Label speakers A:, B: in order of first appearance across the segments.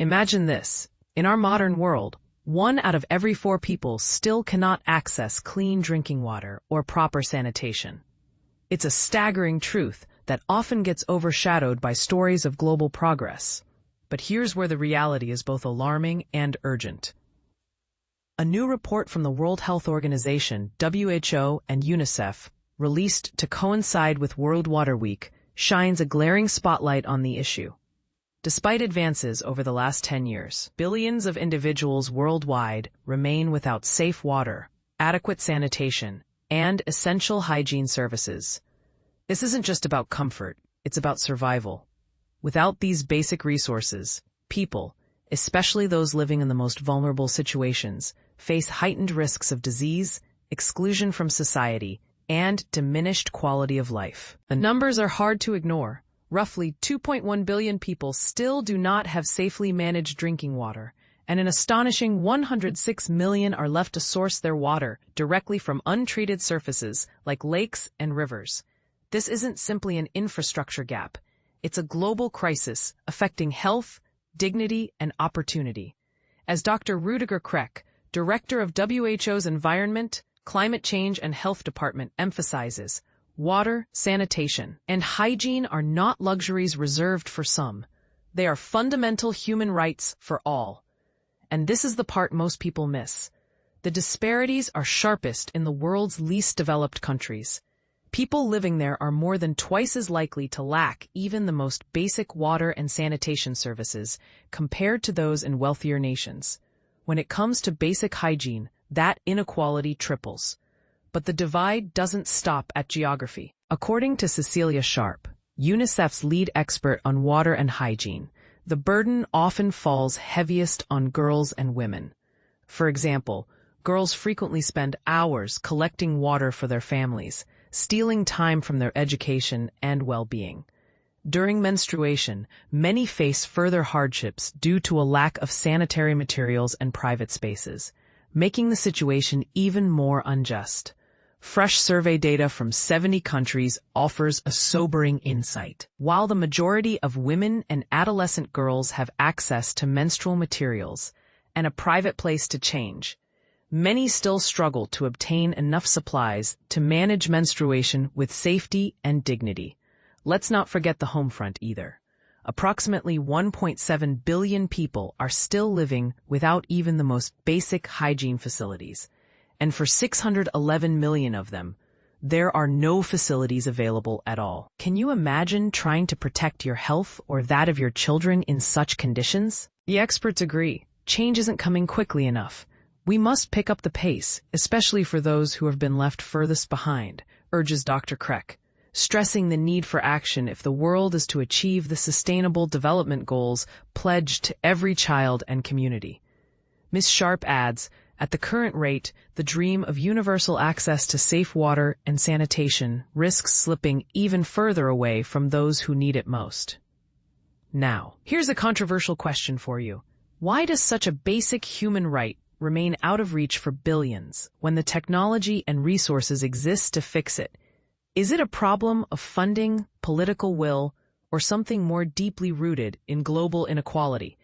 A: Imagine this. In our modern world, 1 out of every 4 people still cannot access clean drinking water or proper sanitation. It's a staggering truth that often gets overshadowed by stories of global progress. But here's where the reality is both alarming and urgent. A new report from the World Health Organization, WHO and UNICEF, released to coincide with World Water Week, shines a glaring spotlight on the issue. Despite advances over the last 10 years, billions of individuals worldwide remain without safe water, adequate sanitation, and essential hygiene services. This isn't just about comfort, it's about survival. Without these basic resources, people, especially those living in the most vulnerable situations, face heightened risks of disease, exclusion from society, and diminished quality of life. The numbers are hard to ignore. Roughly 2.1 billion people still do not have safely managed drinking water, and an astonishing 106 million are left to source their water directly from untreated surfaces like lakes and rivers. This isn't simply an infrastructure gap. It's a global crisis affecting health, dignity, and opportunity. As Dr. Rüdiger Kreck, director of WHO's Environment, Climate Change and Health Department, emphasizes, water, sanitation, and hygiene are not luxuries reserved for some. They are fundamental human rights for all. And this is the part most people miss. The disparities are sharpest in the world's least developed countries. People living there are more than twice as likely to lack even the most basic water and sanitation services compared to those in wealthier nations. When it comes to basic hygiene, that inequality triples. But the divide doesn't stop at geography. According to Cecilia Sharp, UNICEF's lead expert on water and hygiene, the burden often falls heaviest on girls and women. For example, girls frequently spend hours collecting water for their families, stealing time from their education and well-being. During menstruation, many face further hardships due to a lack of sanitary materials and private spaces, making the situation even more unjust. Fresh survey data from 70 countries offers a sobering insight. While the majority of women and adolescent girls have access to menstrual materials and a private place to change, many still struggle to obtain enough supplies to manage menstruation with safety and dignity. Let's not forget the home front either. Approximately 1.7 billion people are still living without even the most basic hygiene facilities. And for 611 million of them, there are no facilities available at all. Can you imagine trying to protect your health or that of your children in such conditions? The experts agree. Change isn't coming quickly enough. We must pick up the pace, especially for those who have been left furthest behind, urges Dr. Kreck, stressing the need for action if the world is to achieve the Sustainable Development Goals pledged to every child and community. Ms. Sharp adds, at the current rate, the dream of universal access to safe water and sanitation risks slipping even further away from those who need it most. Now, here's a controversial question for you. Why does such a basic human right remain out of reach for billions when the technology and resources exist to fix it? Is it a problem of funding, political will, or something more deeply rooted in global inequality?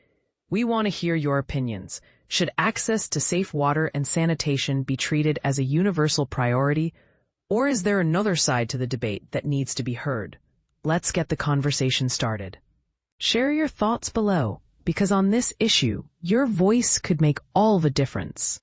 A: We want to hear your opinions. Should access to safe water and sanitation be treated as a universal priority, or is there another side to the debate that needs to be heard? Let's get the conversation started. Share your thoughts below, because on this issue, your voice could make all the difference.